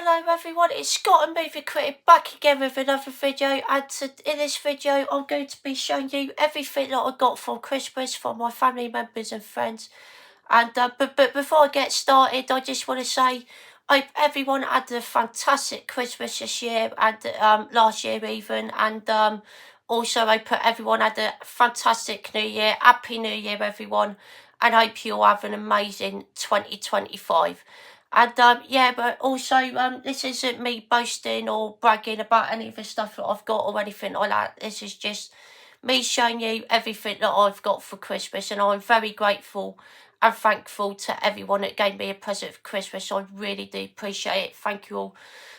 Hello everyone, it's Scottthemoviecritic back again with another video, and in this video I'm going to be showing you everything that I got for Christmas from my family members and friends. And but before I get started, I just want to say I hope everyone had a fantastic Christmas this year and last year even, and also I hope everyone had a fantastic New Year. Happy New Year everyone, and I hope you all have an amazing 2025. And yeah, but also this isn't me boasting or bragging about any of the stuff that I've got or anything like that. This is just me showing you everything that I've got for Christmas, and I'm very grateful and thankful to everyone that gave me a present for Christmas. I really do appreciate it. Thank you all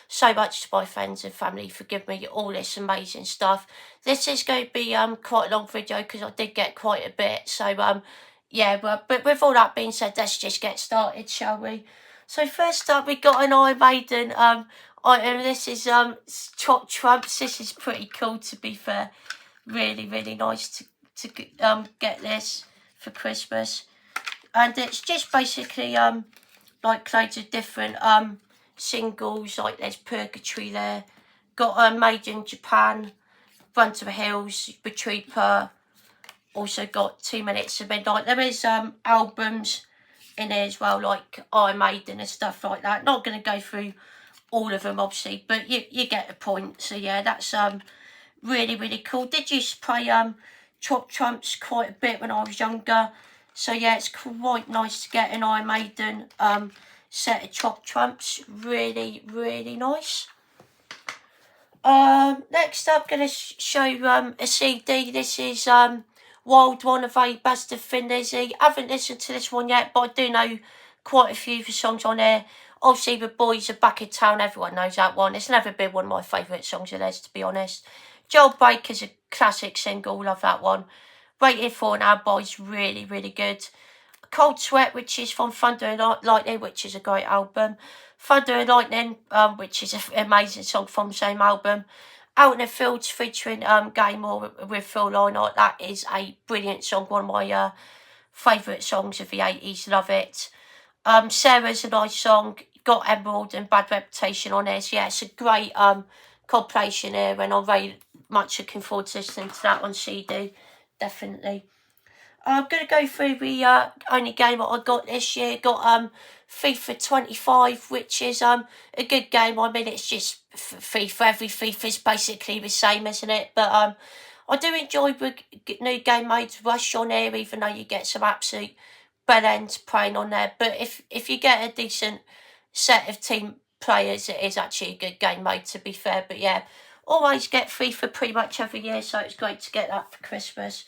so much to my friends and family for giving me all this amazing stuff. This is going to be quite a long video because I did get quite a bit. So yeah, but with all that being said, let's just get started, shall we? So first up, we got an Maiden item. This is Chop Trumps. This is pretty cool, to be fair. Really, really nice to get this for Christmas. And it's just basically like loads of different singles. Like there's Purgatory there. Got Maiden Japan, Run to the Hills, Betrooper. Also got 2 Minutes of Midnight. There is albums in there as well, like Iron Maiden and stuff like that. Not going to go through all of them, obviously, but you get the point. So yeah, that's really, really cool. Did used to play Chop Trumps quite a bit when I was younger. So yeah, it's quite nice to get an Iron Maiden set of Chop Trumps. Really, really nice. Next up, going to show a CD. This is Wild One of A Best of Thin Lizzy. I haven't listened to this one yet, but I do know quite a few of the songs on there. Obviously, The Boys Are Back in Town, everyone knows that one. It's never been one of my favourite songs of theirs, to be honest. Jailbreak is a classic single, love that one. Rated 4.5 Boys, really, really good. Cold Sweat, which is from Thunder and Lightning, which is a great album. Thunder and Lightning, which is an amazing song from the same album. Out in the Fields featuring Gay Moore with Phil Lynott. That is a brilliant song, one of my favourite songs of the 80s, love it. Sarah's a nice song, got Emerald and Bad Reputation on there. So yeah, it's a great compilation here, and I'm very much looking forward to listening to that on CD, definitely. I'm going to go through the only game that I got this year. Got FIFA 25, which is a good game. I mean, it's just FIFA. Every FIFA is basically the same, isn't it? But I do enjoy the new game mode Rush on there, even though you get some absolute bell ends playing on there. But if you get a decent set of team players, it is actually a good game mode, to be fair. But yeah, always get FIFA pretty much every year, so it's great to get that for Christmas.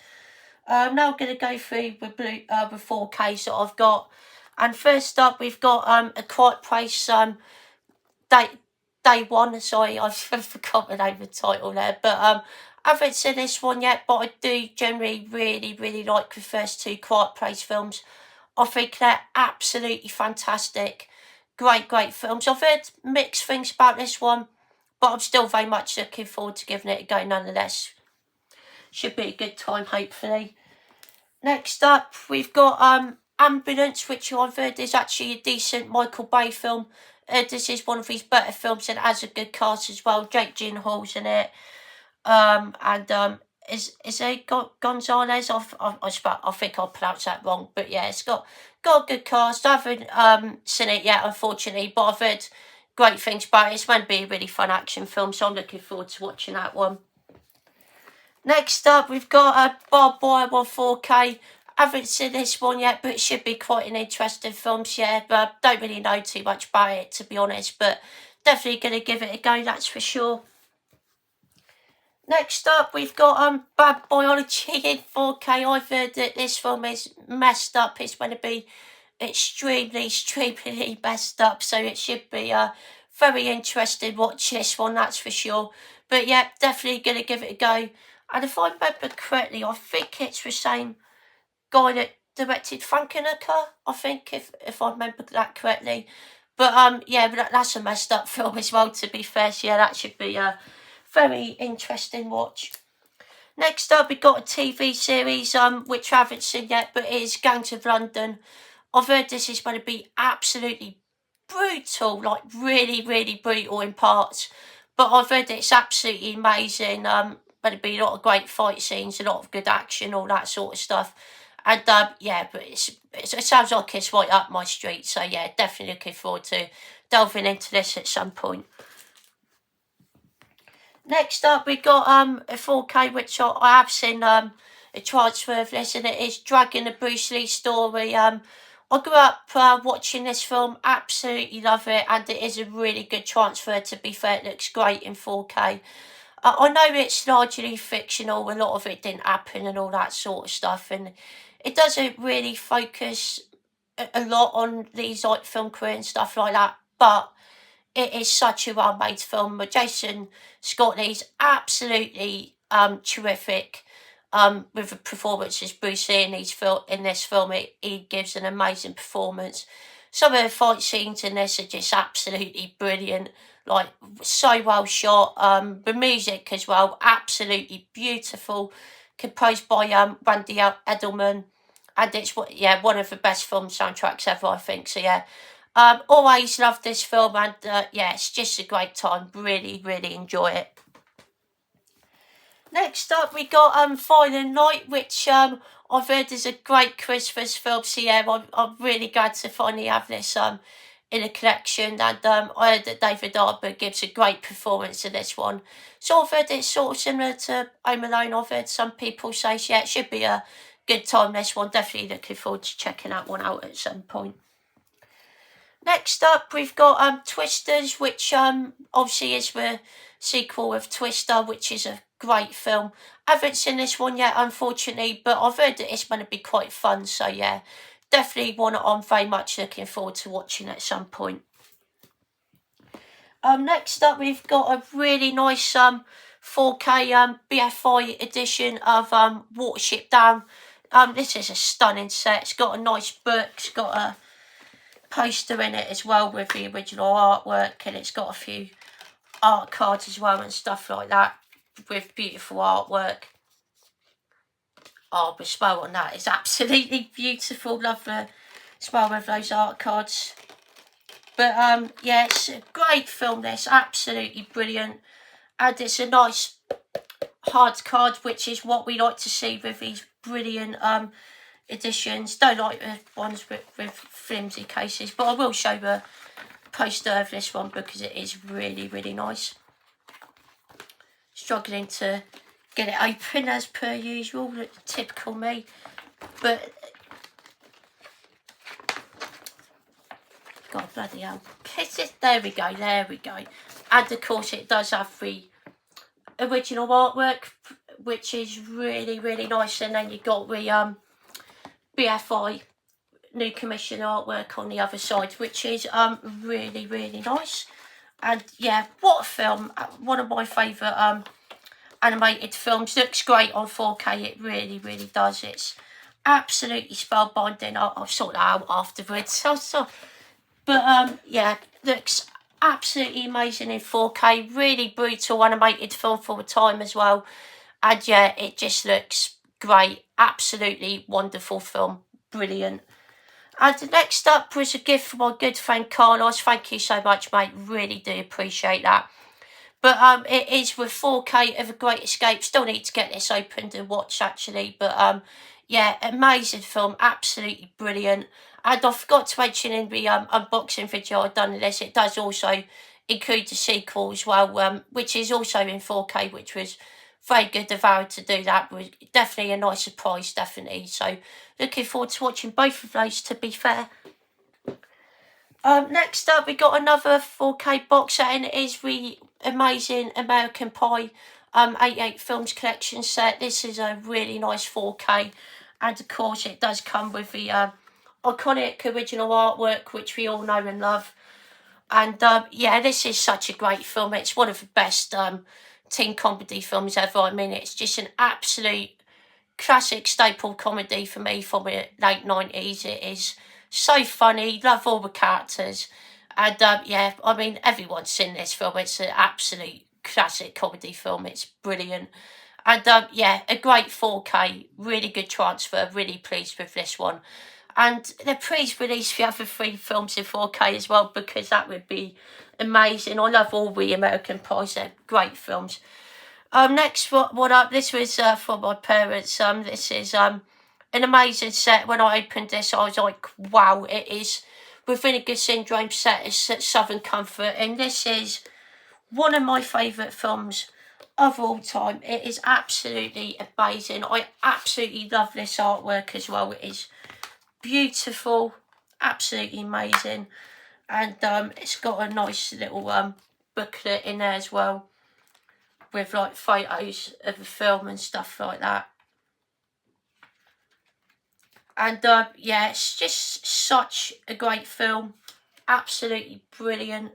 Now I'm going to go through the 4Ks that I've got. And first up, we've got A Quiet Place Day 1. Sorry, I've forgotten the name of the title there. But I haven't seen this one yet, but I do generally really, really like the first two Quiet Place films. I think they're absolutely fantastic. Great, great films. I've heard mixed things about this one, but I'm still very much looking forward to giving it a go nonetheless. Should be a good time, hopefully. Next up, we've got Ambulance, which I've heard is actually a decent Michael Bay film. This is one of his better films and has a good cast as well. Jake Gyllenhaal's in it. Is it Gonzalez? I think I pronounced that wrong, but yeah, it's got a good cast. I haven't seen it yet, unfortunately, but I've heard great things about it. It's meant to be a really fun action film, so I'm looking forward to watching that one. Next up, we've got a Barbed Wire 4K. I haven't seen this one yet, but it should be quite an interesting film, yeah. But I don't really know too much about it, to be honest. But definitely going to give it a go, that's for sure. Next up, we've got Bad Biology in 4K. I've heard that this film is messed up. It's going to be extremely, extremely messed up. So it should be very interesting watching this one, that's for sure. But yeah, definitely going to give it a go. And if I remember correctly, I think it's the same guy that directed Frankenhooker, I think, if I remember that correctly. But yeah, but that's a messed up film as well, to be fair. So yeah, that should be a very interesting watch. Next up, we've got a TV series, which I haven't seen yet, but it is Gangs of London. I've heard this is going to be absolutely brutal, like really, really brutal in parts. But I've heard it's absolutely amazing. There'll be a lot of great fight scenes, a lot of good action, all that sort of stuff. And yeah, but it sounds like it's right up my street. So yeah, definitely looking forward to delving into this at some point. Next up, we got a 4K, which I have seen a transfer of this, and it is Dragging the Bruce Lee Story. I grew up watching this film, absolutely love it, and it is a really good transfer. To be fair, it looks great in 4K. I know it's largely fictional, a lot of it didn't happen and all that sort of stuff, and it doesn't really focus a lot on these like film career and stuff like that, but it is such a well-made film. Jason Scott Lee's absolutely terrific with the performance as Bruce Lee in this film. He gives an amazing performance. Some of the fight scenes in this are just absolutely brilliant, like so well shot. The music as well, absolutely beautiful, composed by Randy Edelman, and it's one of the best film soundtracks ever, I think. So yeah. Always loved this film, and yeah, it's just a great time. Really, really enjoy it. Next up, we got Violent Night, which I've heard is a great Christmas film. So yeah, I'm really glad to finally have this in a collection, and I heard that David Harbour gives a great performance in this one. So I've heard it's sort of similar to Home Alone. I've heard some people say, so yeah, it should be a good time. This one, definitely looking forward to checking that one out at some point. Next up, we've got Twisters, which obviously is the sequel of Twister, which is a great film. I haven't seen this one yet, unfortunately, but I've heard that it's going to be quite fun. So yeah, definitely one that I'm very much looking forward to watching at some point. Next up, we've got a really nice 4K BFI edition of Watership Down. This is a stunning set. It's got a nice book. It's got a poster in it as well with the original artwork, and it's got a few art cards as well and stuff like that with beautiful artwork. Oh, the smell on that is absolutely beautiful. Love the smell of those art cards. But yeah, it's a great film, this, absolutely brilliant, and it's a nice hard card, which is what we like to see with these brilliant editions. Don't like the ones with flimsy cases, but I will show the poster of this one because it is really, really nice. Struggling to get it open as per usual, typical me, but God bloody hell, there we go, and of course it does have the original artwork, which is really, really nice, and then you got the BFI new commission artwork on the other side, which is really, really nice. And yeah, what a film, one of my favourite animated films. Looks great on 4K, it really, really does. It's absolutely spellbinding. I'll sort that out afterwards. But yeah, looks absolutely amazing in 4K. Really brutal animated film for the time as well. And yeah, it just looks great. Absolutely wonderful film. Brilliant. And next up was a gift from my good friend Carlos. Thank you so much, mate. Really do appreciate that. But it is with 4K of A Great Escape. Still need to get this opened and watch, actually. But yeah, amazing film. Absolutely brilliant. And I forgot to mention in the unboxing video I've done of this, it does also include the sequel as well, which is also in 4K, which was very good of Aaron to do that. Was definitely a nice surprise, definitely. So looking forward to watching both of those, to be fair. Next up, we got another 4K box set, and it is the amazing American Pie 88 Films Collection set. This is a really nice 4K, and of course it does come with the iconic original artwork, which we all know and love. And yeah, this is such a great film. It's one of the best teen comedy films ever. I mean, it's just an absolute classic staple comedy for me from the late 90s. It is so funny, love all the characters, and yeah, I mean, everyone's seen this film. It's an absolute classic comedy film. It's brilliant, and yeah, a great 4K, really good transfer. Really pleased with this one, And please release the other 3 films in 4K as well, because that would be amazing. I love all the American Pies. They're great films. Next, this was for my parents. This is an amazing set. When I opened this, I was like, wow, it is with Vinegar Syndrome set as Southern Comfort. And this is one of my favourite films of all time. It is absolutely amazing. I absolutely love this artwork as well. It is beautiful, absolutely amazing. And it's got a nice little booklet in there as well, with like photos of the film and stuff like that. And yeah, it's just such a great film, absolutely brilliant.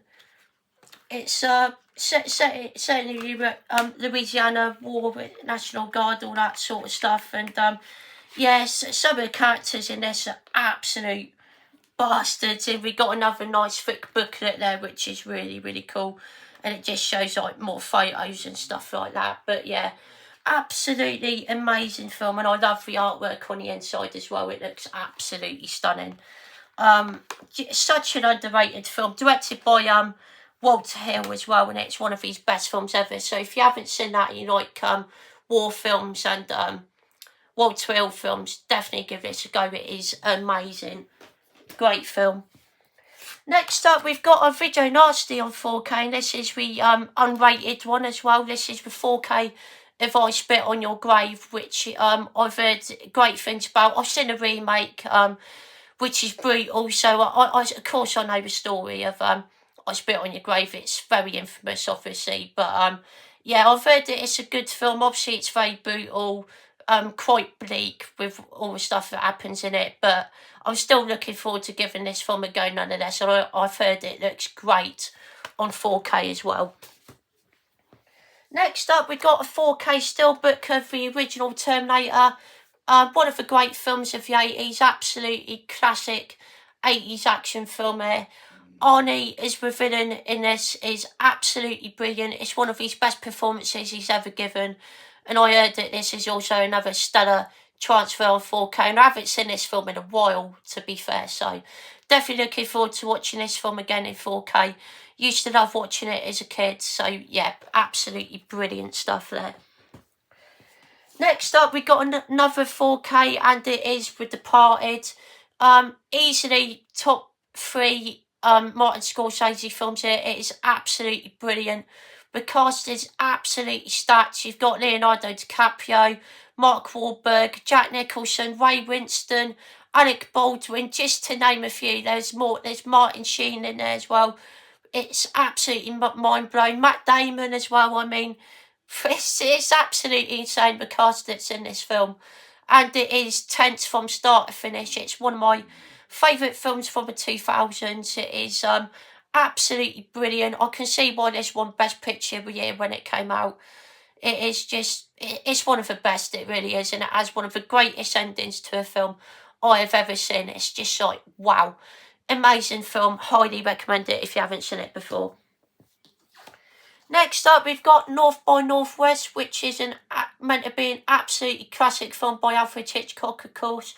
It's certainly Louisiana War with National Guard, all that sort of stuff. And yes, some of the characters in this are absolute bastards. And we got another nice thick booklet there, which is really, really cool. And it just shows like more photos and stuff like that. But yeah, absolutely amazing film. And I love the artwork on the inside as well. It looks absolutely stunning. Such an underrated film, directed by Walter Hill as well, and it's one of his best films ever. So if you haven't seen that and you like war films and Walter Hill films, definitely give this a go. It is amazing. Great film. Next up, we've got a Video Nasty on 4K, and this is the unrated one as well. This is the 4K If I Spit on Your Grave, which I've heard great things about. I've seen a remake, which is brutal. So I of course I know the story of I Spit on Your Grave. It's very infamous, obviously, but yeah, I've heard that it's a good film. Obviously, it's very brutal, quite bleak with all the stuff that happens in it, but I'm still looking forward to giving this film a go nonetheless. And I've heard it looks great on 4K as well. Next up, we've got a 4K steelbook of the original Terminator. One of the great films of the 80s, absolutely classic 80s action film here. Arnie is the villain in this, is absolutely brilliant. It's one of his best performances he's ever given. And I heard that this is also another stellar transfer on 4K. And I haven't seen this film in a while, to be fair. So definitely looking forward to watching this film again in 4K. Used to love watching it as a kid. So yeah, absolutely brilliant stuff there. Next up, we got another 4K, and it is with Departed. Easily top 3 Martin Scorsese films here. It is absolutely brilliant. The cast is absolutely stacked. You've got Leonardo DiCaprio, Mark Wahlberg, Jack Nicholson, Ray Winston, Alec Baldwin, just to name a few. There's more. There's Martin Sheen in there as well. It's absolutely mind-blowing. Matt Damon as well. I mean, it's absolutely insane, the cast that's in this film. And it is tense from start to finish. It's one of my favourite films from the 2000s. It is absolutely brilliant. I can see why this won Best Picture of the year when it came out. It is just, it's one of the best, it really is. And it has one of the greatest endings to a film I have ever seen. It's just like, wow. Amazing film. Highly recommend it if you haven't seen it before. Next up, we've got North by Northwest, which is meant to be an absolutely classic film by Alfred Hitchcock, of course.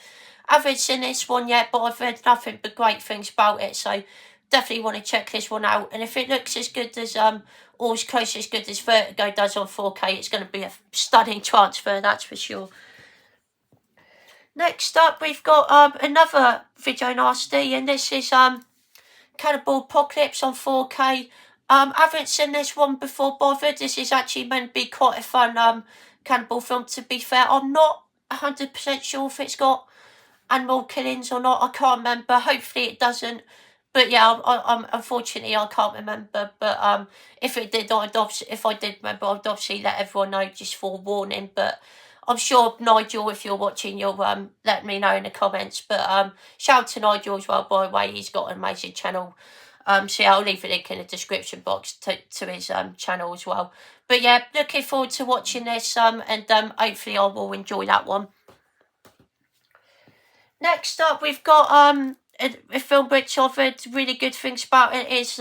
I haven't seen this one yet, but I've heard nothing but great things about it, so definitely want to check this one out. And if it looks as good as, or as close as good as Vertigo does on 4K, it's going to be a stunning transfer, that's for sure. Next up, we've got another Video Nasty, and this is Canal Apocalypse on 4K. I haven't seen this one before, but I've heard this is actually meant to be quite a fun cannibal film, to be fair. I'm not 100% sure if it's got animal killings or not. I can't remember. Hopefully it doesn't. But yeah, I'm unfortunately I can't remember. But if it did, if I did remember, I'd obviously let everyone know, just for warning. But I'm sure, Nigel, if you're watching, you'll let me know in the comments. But shout out to Nigel as well, by the way. He's got an amazing channel. So yeah, I'll leave a link in the description box to his channel as well. But yeah, looking forward to watching this, and hopefully I will enjoy that one. Next up, we've got a film which I've heard really good things about. It is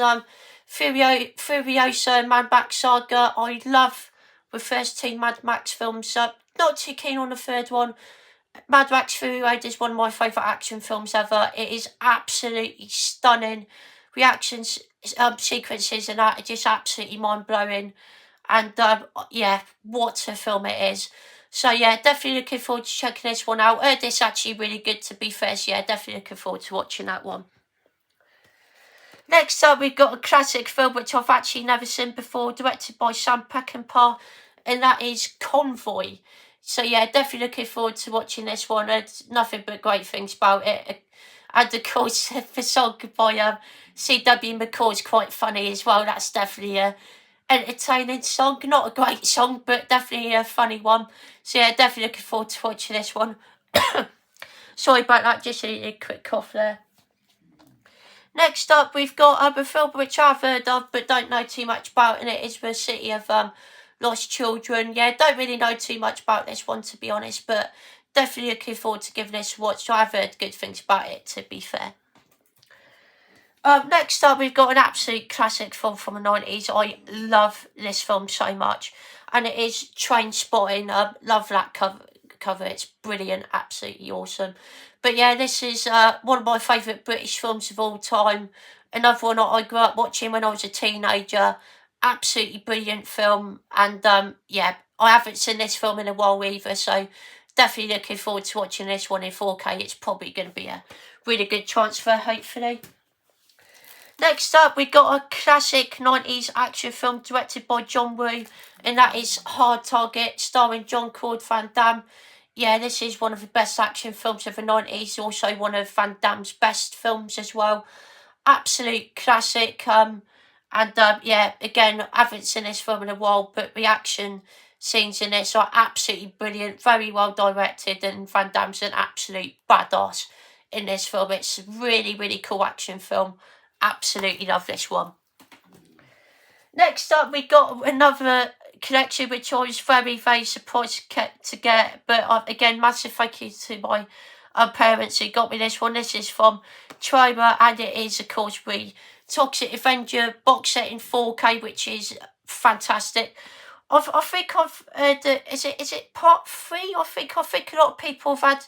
Furiosa Mad Max Saga. I love the first two Mad Max films. Not too keen on the third one. Mad Max Fury Road is one of my favourite action films ever. It is absolutely stunning. Reactions, sequences and that are just absolutely mind-blowing. And yeah, what a film it is. So yeah, definitely looking forward to checking this one out. This actually really good, to be fair. So yeah, definitely looking forward to watching that one. Next up, we've got a classic film which I've actually never seen before, directed by Sam Peckinpah, and that is Convoy. So yeah, definitely looking forward to watching this one. There's nothing but great things about it. And of course, the song by C.W. McCall is quite funny as well. That's definitely a entertaining song. Not a great song, but definitely a funny one. So yeah, definitely looking forward to watching this one. Sorry about that, just a quick cough there. Next up, we've got a film which I've heard of but don't know too much about, and it is The City of Lost Children. Yeah, don't really know too much about this one, to be honest, but definitely looking forward to giving this a watch. I've heard good things about it, to be fair. Next up, we've got an absolute classic film from the 90s. I love this film so much, and it is Trainspotting. Love that cover. It's brilliant, absolutely awesome. But yeah, this is one of my favourite British films of all time. Another one I grew up watching when I was a teenager. Absolutely brilliant film. And yeah, I haven't seen this film in a while either, so definitely looking forward to watching this one in 4K. It's probably going to be a really good transfer, hopefully. Next up, we got a classic 90s action film directed by John Woo, and that is Hard Target, starring Jean-Claude Van Damme. Yeah, this is one of the best action films of the 90s, also one of Van Damme's best films as well. Absolute classic. Yeah, again, I haven't seen this film in a while, but the action scenes in this are absolutely brilliant, very well directed, and Van Damme's an absolute badass in this film. It's a really, really cool action film. Absolutely love this one. Next up, we got another collection which I was very, very surprised to get. But again, massive thank you to my parents who got me this one. This is from Troma, and it is, of course, the Toxic Avenger box set in 4K, which is fantastic. I think I've is it part 3? I think a lot of people have had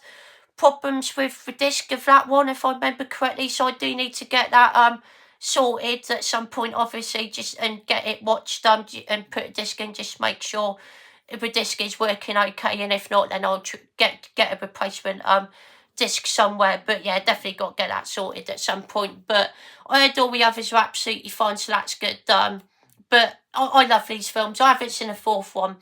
problems with the disc of that one, if I remember correctly, so I do need to get that sorted at some point, obviously, just and get it watched and put a disc in, just make sure the disc is working okay, and if not, then I'll get a replacement disc somewhere. But yeah, definitely got to get that sorted at some point. But I heard all the others are absolutely fine, so that's good. But I love these films. I haven't seen a fourth one,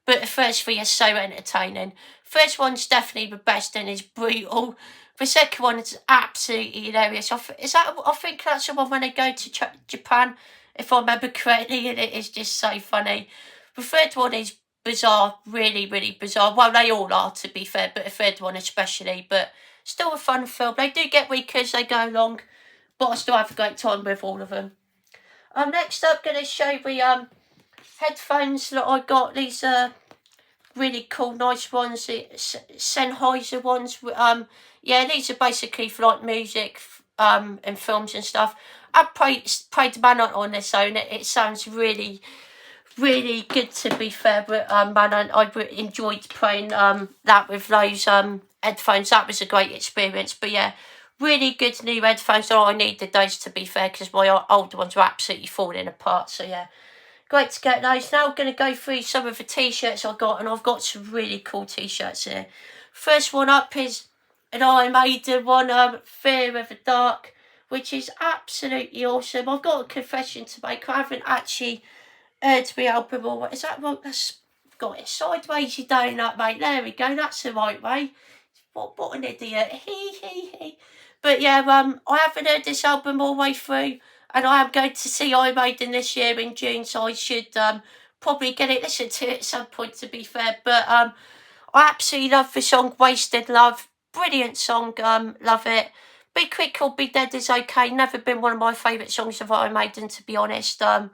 but the first three are so entertaining. First one's definitely the best and is brutal. The second one is absolutely hilarious. I think that's the one when they go to Japan, if I remember correctly, and it is just so funny. The third one is bizarre, really, really bizarre. Well, they all are, to be fair, but the third one especially. But still a fun film. They do get weaker as they go along, but I still have a great time with all of them. Next up, going to show the headphones that I got. These really cool, nice ones. Sennheiser ones. Yeah, these are basically for like music and films and stuff. I played the man on this own. It sounds really, really good, to be fair. But man, I enjoyed playing that with those headphones. That was a great experience. But yeah, really good new headphones. Oh, I needed those, to be fair, because my old ones were absolutely falling apart. So yeah, great to get those. Now I'm going to go through some of the t-shirts I got, and I've got some really cool t-shirts here. First one up is an Iron Maiden one, Fear of the Dark, which is absolutely awesome. I've got a confession to make. I haven't actually heard the album, or is that wrong? That's got it sideways, you donut, mate. There we go. That's the right way. What an idiot. He. But yeah, I haven't heard this album all the way through, and I am going to see Iron Maiden this year in June, so I should probably get it listened to at some point, to be fair. But I absolutely love the song Wasted Love. Brilliant song, love it. Be Quick or Be Dead is okay. Never been one of my favourite songs of Iron Maiden, to be honest. And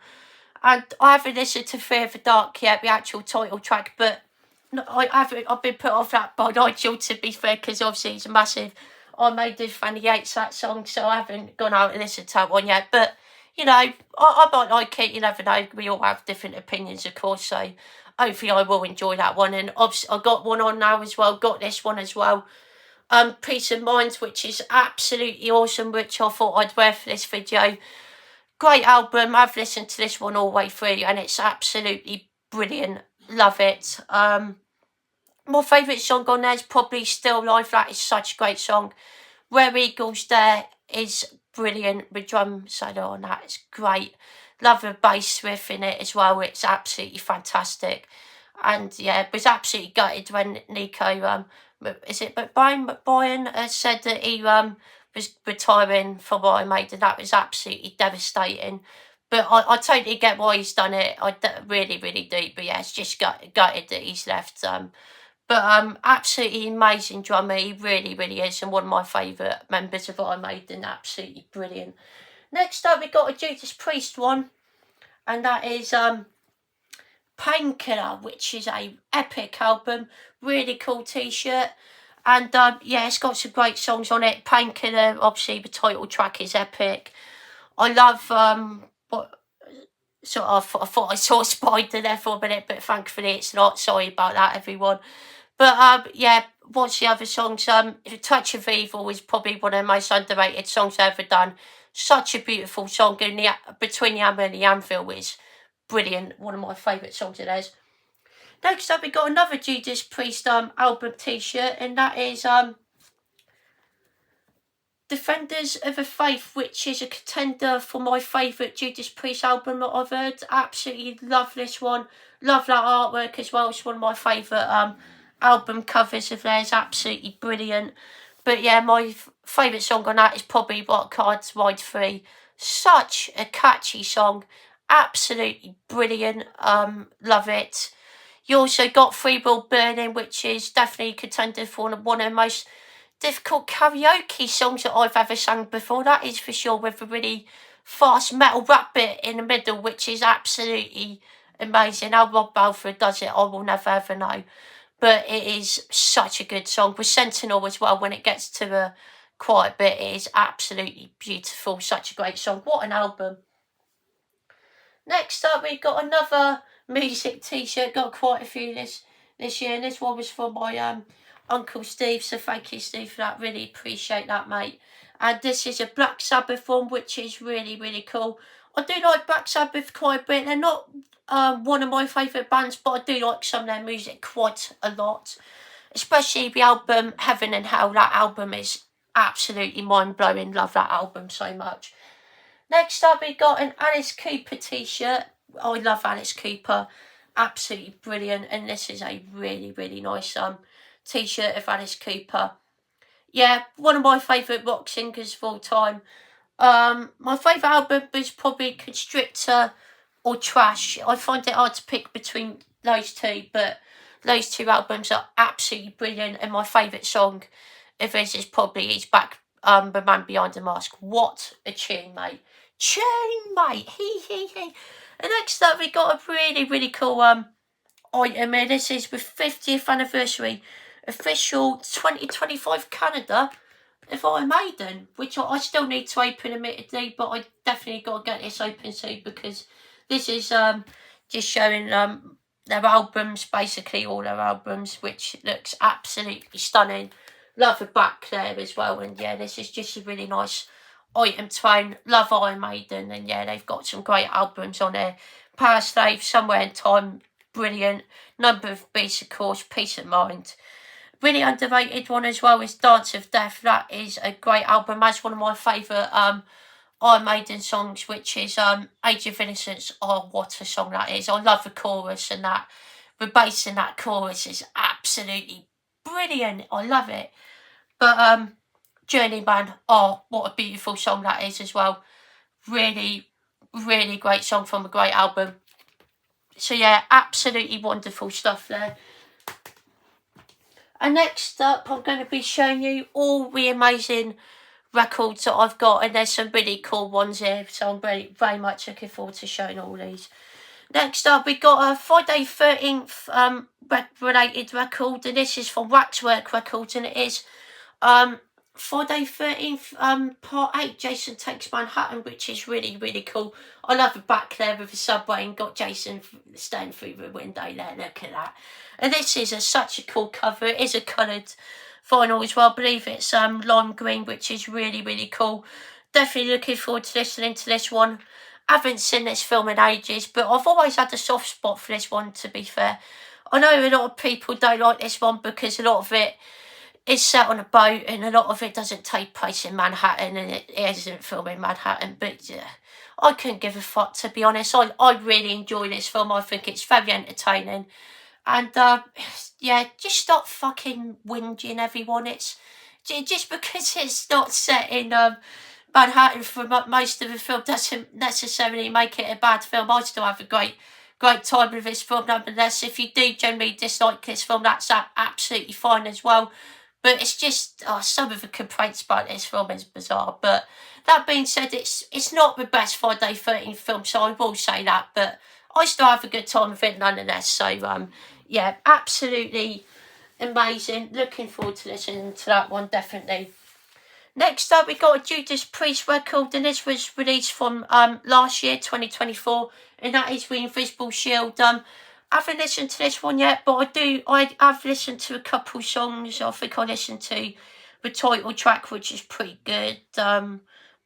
I haven't listened to Fear of the Dark yet, the actual title track, but I've been put off that by Nigel, to be fair, because obviously he's a massive Iron Maiden fan. He hates that song, so I haven't gone out and listened to that one yet. But you know, I might like it, you never know. We all have different opinions, of course, so hopefully I will enjoy that one. And obviously I got one on now as well, got this one as well. Peace of Mind, which is absolutely awesome, which I thought I'd wear for this video. Great album. I've listened to this one all the way through and it's absolutely brilliant. Love it. My favourite song on there is probably Still Life. That is such a great song. Where Eagles There is brilliant. The drum solo on that is great. Love the bass riff in it as well. It's absolutely fantastic. And yeah, was absolutely gutted when Nico, is it McBrien said that he was retiring from Maiden. That was absolutely devastating. But I totally get why he's done it. I really, really do. But yeah, it's just gutted that he's left. But absolutely amazing drummer. He really, really is. And one of my favourite members of Iron Maiden. Absolutely brilliant. Next up, we got a Judas Priest one. And that is Pank, which is a epic album. Really cool t-shirt. And yeah, it's got some great songs on it. Painkiller, obviously the title track is epic. I love I thought I saw Spider there for a minute, but thankfully it's not. Sorry about that, everyone. But yeah, what's the other songs? Touch of Evil is probably one of the most underrated songs I've ever done. Such a beautiful song, and Between the Hammer and the Anvil is brilliant. One of my favourite songs of theirs. Next up, we got another Judas Priest album t-shirt, and that is Defenders of the Faith, which is a contender for my favourite Judas Priest album that I've heard. Absolutely love this one. Love that artwork as well. It's one of my favourite album covers of theirs. Absolutely brilliant. But yeah, my favourite song on that is probably What Cards Ride Free. Such a catchy song. Absolutely brilliant. Love it. You also got Free Will Burning, which is definitely a contender for one of the most difficult karaoke songs that I've ever sung before. That is for sure, with a really fast metal rap bit in the middle, which is absolutely amazing. How Rob Balfour does it, I will never ever know. But it is such a good song. With Sentinel as well, when it gets to the quiet bit, it is absolutely beautiful. Such a great song. What an album. Next up, we've got another music t-shirt. Got quite a few this year, and this one was for my Uncle Steve, so thank you, Steve, for that. Really appreciate that, mate. And this is a Black Sabbath one, which is really, really cool. I do like Black Sabbath quite a bit. They're not one of my favourite bands, but I do like some of their music quite a lot. Especially the album Heaven and Hell. That album is absolutely mind-blowing. Love that album so much. Next up, we got an Alice Cooper t-shirt. I love Alice Cooper. Absolutely brilliant. And this is a really, really nice t-shirt of Alice Cooper. Yeah, one of my favourite rock singers of all time. My favourite album is probably Constrictor or Trash. I find it hard to pick between those two, but those two albums are absolutely brilliant. And my favourite song of his is probably his Back, The Man Behind the Mask. What a tune, mate. Tune, mate. He. And next up, we got a really, really cool item here. This is the 50th anniversary official 2025 Canada of Iron Maiden, which I still need to open admittedly, but I definitely got to get this open soon, because this is just showing their albums, basically all their albums, which looks absolutely stunning. Love the back there as well, and yeah, this is just a really nice item to own. Love Iron Maiden, and yeah, they've got some great albums on there. Power Slave, Somewhere in Time, brilliant. Number of Beasts, of course. Peace of Mind. Really underrated one as well is Dance of Death. That is a great album. That's one of my favourite Iron Maiden songs, which is Age of Innocence. Oh, what a song that is. I love the chorus, and that the bass in that chorus is absolutely brilliant. I love it. But Journeyman, oh, what a beautiful song that is as well. Really, really great song from a great album. So yeah, absolutely wonderful stuff there. And next up, I'm going to be showing you all the amazing records that I've got, and there's some really cool ones here, so I'm very, very much looking forward to showing all these. Next up, we got a Friday 13th related record, and this is from Waxwork Records, and it is Friday 13th, part 8, Jason Takes Manhattan, which is really, really cool. I love the back there with the subway and got Jason standing through the window there. Look at that. And this is such a cool cover. It is a coloured vinyl as well. I believe it's lime green, which is really, really cool. Definitely looking forward to listening to this one. I haven't seen this film in ages, but I've always had a soft spot for this one, to be fair. I know a lot of people don't like this one because a lot of it is set on a boat and a lot of it doesn't take place in Manhattan and it isn't filmed in Manhattan, but I couldn't give a fuck, to be honest. I really enjoy this film. I think it's very entertaining. And yeah, just stop fucking whinging, everyone. It's just because it's not set in Manhattan for most of the film doesn't necessarily make it a bad film. I still have a great time with this film nonetheless. If you do generally dislike this film, that's absolutely fine as well. But it's just some of the complaints about this film is bizarre. But that being said, it's not the best Friday 13th film, so I will say that. But I still have a good time with it nonetheless. So yeah, absolutely amazing. Looking forward to listening to that one, definitely. Next up, we got a Judas Priest record, and this was released from last year, 2024, and that is The Invisible Shield. I haven't listened to this one yet, but I have listened to a couple songs. I think I listened to the title track, which is pretty good.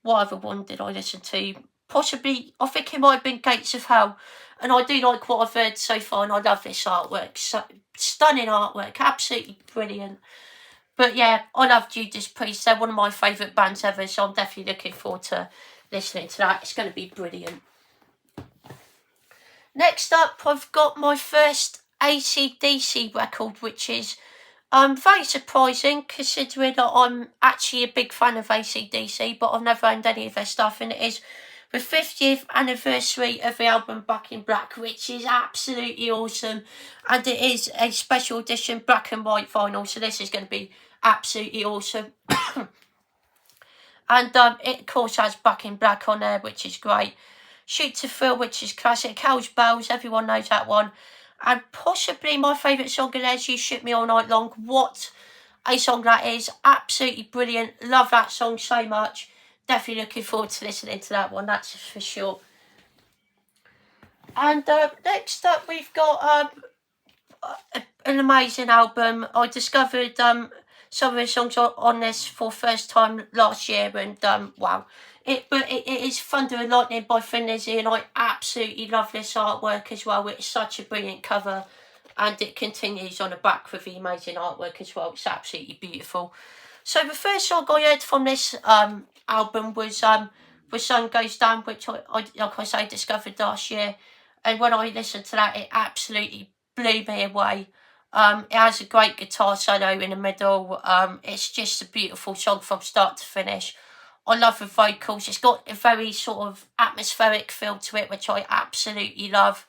What other one did I listen to? Possibly, I think it might have been Gates of Hell, and I do like what I've heard so far, and I love this artwork. So, stunning artwork, absolutely brilliant. But yeah, I love Judas Priest. They're one of my favourite bands ever, so I'm definitely looking forward to listening to that. It's going to be brilliant. Next up, I've got my first ACDC record, which is very surprising considering that I'm actually a big fan of ACDC, but I've never owned any of their stuff, and it is the 50th anniversary of the album Back in Black, which is absolutely awesome, and it is a special edition black and white vinyl, so this is going to be absolutely awesome. And it of course has Back in Black on there, which is great. Shoot to Thrill, which is classic. Hell's Bells, everyone knows that one. And possibly my favourite song in there is You Shoot Me All Night Long. What a song that is. Absolutely brilliant. Love that song so much. Definitely looking forward to listening to that one, that's for sure. And next up we've got an amazing album. I discovered some of the songs on this for first time last year, and wow. It is Thunder and Lightning by Thin Lizzy, and I absolutely love this artwork as well. It's such a brilliant cover, and it continues on the back with the amazing artwork as well. It's absolutely beautiful. So the first song I heard from this album was The Sun Goes Down, which I like I say, discovered last year, and when I listened to that, it absolutely blew me away. It has a great guitar solo in the middle. It's just a beautiful song from start to finish. I love the vocals. It's got a very sort of atmospheric feel to it, which I absolutely love.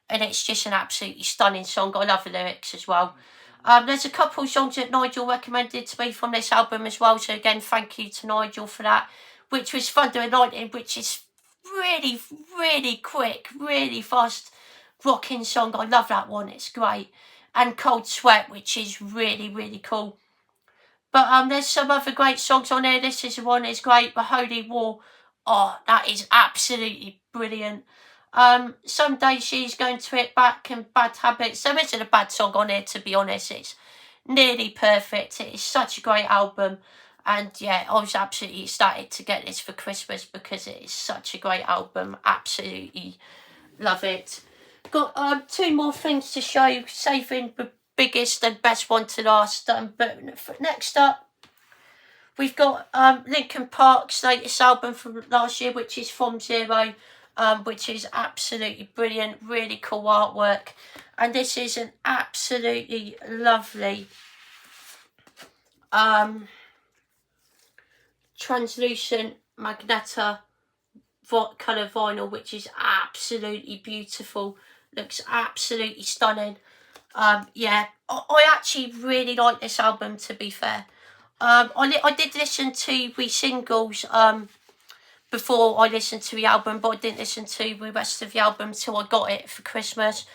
And it's just an absolutely stunning song. I love the lyrics as well. There's a couple of songs that Nigel recommended to me from this album as well. So again, thank you to Nigel for that. Which was Thunder and Lightning, which is really, really quick, really fast rocking song. I love that one. It's great. And Cold Sweat, which is really, really cool. But there's some other great songs on here. This is the one that's great. The Holy War. Oh, that is absolutely brilliant. Someday She's Going to Hit Back, and Bad Habits. There isn't a bad song on here, to be honest. It's nearly perfect. It is such a great album. And yeah, I was absolutely ecstatic to get this for Christmas because it is such a great album. Absolutely love it. Got 2 more things to show, saving the biggest and best one to last. But next up, we've got Linkin Park's latest album from last year, which is From Zero, which is absolutely brilliant, really cool artwork. And this is an absolutely lovely translucent Magneta colour vinyl, which is absolutely beautiful. Looks absolutely stunning. Yeah, I actually really like this album, to be fair. I did listen to the singles before I listened to the album, but I didn't listen to the rest of the album till I got it for Christmas.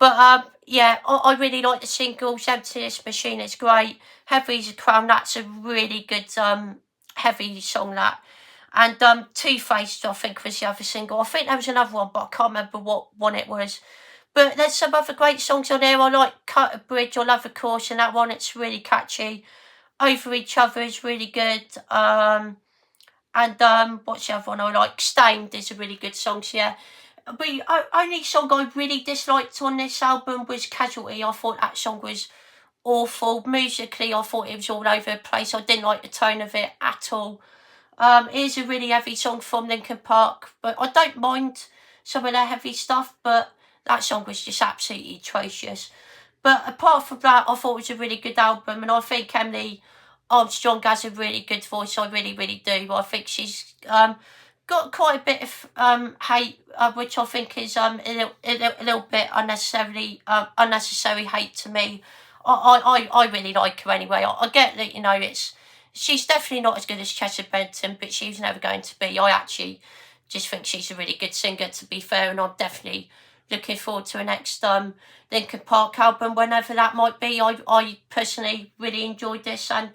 But yeah, I really like the singles. Emptiness Machine is great. Heavy's a Crown, that's a really good heavy song, that. And Two-Faced, I think, was the other single. I think there was another one, but I can't remember what one it was. But there's some other great songs on there. I like Cut a Bridge, I love, of course, and that one, it's really catchy. Over Each Other is really good. And what's the other one I like? Stained is a really good song, so yeah. The only song I really disliked on this album was Casualty. I thought that song was awful. Musically, I thought it was all over the place. I didn't like the tone of it at all. It is a really heavy song from Linkin Park, but I don't mind some of their heavy stuff, but that song was just absolutely atrocious. But apart from that, I thought it was a really good album, and I think Emily Armstrong has a really good voice. I really, really do. I think she's got quite a bit of hate, which I think is a little bit unnecessary hate to me. I really like her anyway. I get that, you know, she's definitely not as good as Chester Bennington, but she's never going to be. I actually just think she's a really good singer, to be fair, and I'm definitely looking forward to her next Linkin Park album, whenever that might be. I personally really enjoyed this, and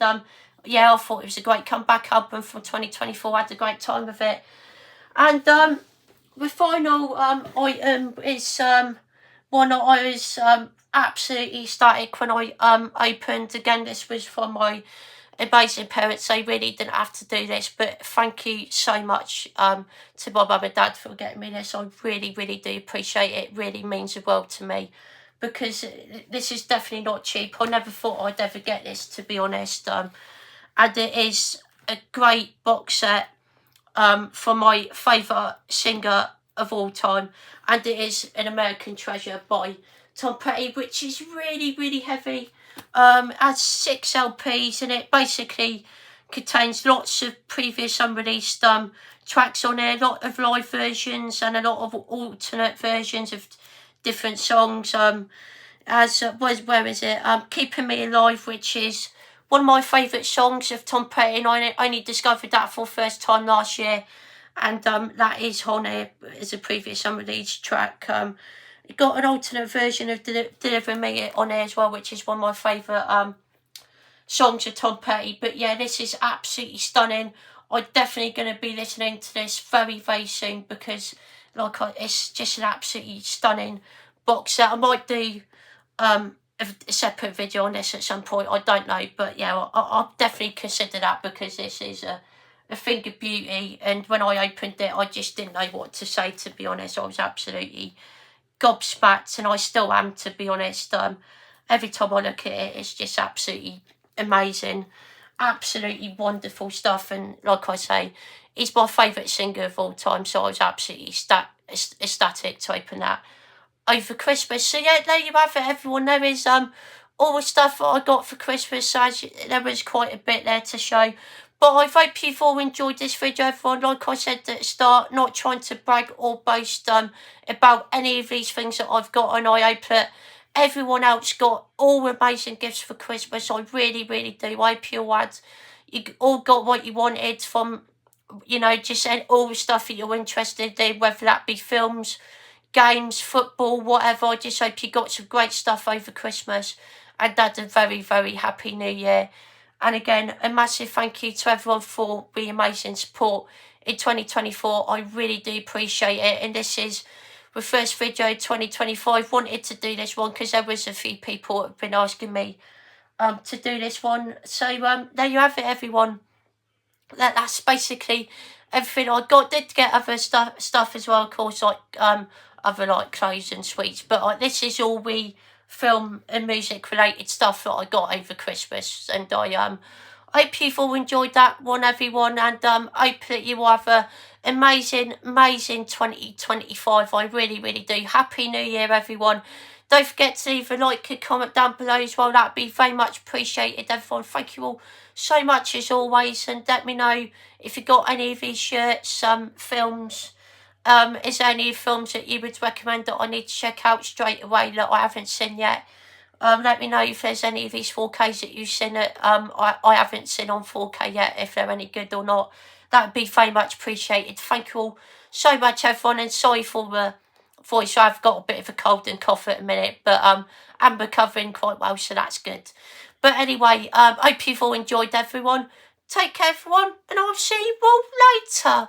yeah, I thought it was a great comeback album from 2024. I had a great time with it. And the final item is one that I was absolutely ecstatic when I opened. Again, this was from my amazing parents. They really didn't have to do this, but thank you so much to my mum and dad for getting me this. I really, really do appreciate it. It really means the world to me, because this is definitely not cheap. I never thought I'd ever get this, to be honest. And it is a great box set for my favourite singer of all time, and it is An American Treasure by Tom Petty, which is really, really heavy. Has 6 LPs, and it basically contains lots of previous unreleased tracks on there, a lot of live versions and a lot of alternate versions of different songs. Where is it? Keeping Me Alive, which is one of my favourite songs of Tom Petty, and I only discovered that for the first time last year, and that is on there as a previous unreleased track. It got an alternate version of Delivering Me on there as well, which is one of my favourite songs of Tom Petty. But yeah, this is absolutely stunning. I'm definitely going to be listening to this very, very soon, because it's just an absolutely stunning box set. I might do a separate video on this at some point, I don't know, but yeah, I'll definitely consider that, because this is a thing of beauty. And when I opened it, I just didn't know what to say, to be honest. I was absolutely gobsmacked, and I still am, to be honest. Every time I look at it, it's just absolutely amazing, absolutely wonderful stuff. And like I say, he's my favourite singer of all time, so I was absolutely ecstatic to open that over Christmas. So yeah, there you have it, everyone. There is all the stuff that I got for Christmas. So there was quite a bit there to show. But I hope you've all enjoyed this video, everyone. Like I said at the start, not trying to brag or boast about any of these things that I've got, and I hope that everyone else got all amazing gifts for Christmas. I really, really do. I hope you all got what you wanted from, you know, just all the stuff that you're interested in, whether that be films, games, football, whatever. I just hope you got some great stuff over Christmas, and had a very, very happy New Year. And again, a massive thank you to everyone for the amazing support in 2024. I really do appreciate it. And this is the first video 2025. Wanted to do this one because there was a few people that have been asking me to do this one. So there you have it, everyone. That's basically everything I got. Did get other stuff as well, of course, like other like clothes and sweets. But this is all we film and music related stuff that I got over Christmas, and I hope you've all enjoyed that one, everyone, and hope that you will have a amazing 2025. I really, really do. Happy New Year, everyone. Don't forget to leave a like and comment down below as well. That'd be very much appreciated, everyone. Thank you all so much as always, and let me know if you got any of these shirts, films. Is there any films that you would recommend that I need to check out straight away that I haven't seen yet? Let me know if there's any of these 4Ks that you've seen that I haven't seen on 4K yet, if they're any good or not. That would be very much appreciated. Thank you all so much, everyone, and sorry for the voice. I've got a bit of a cold and cough at a minute, but I'm recovering quite well, so that's good. But anyway, hope you've all enjoyed, everyone. Take care, everyone, and I'll see you all later.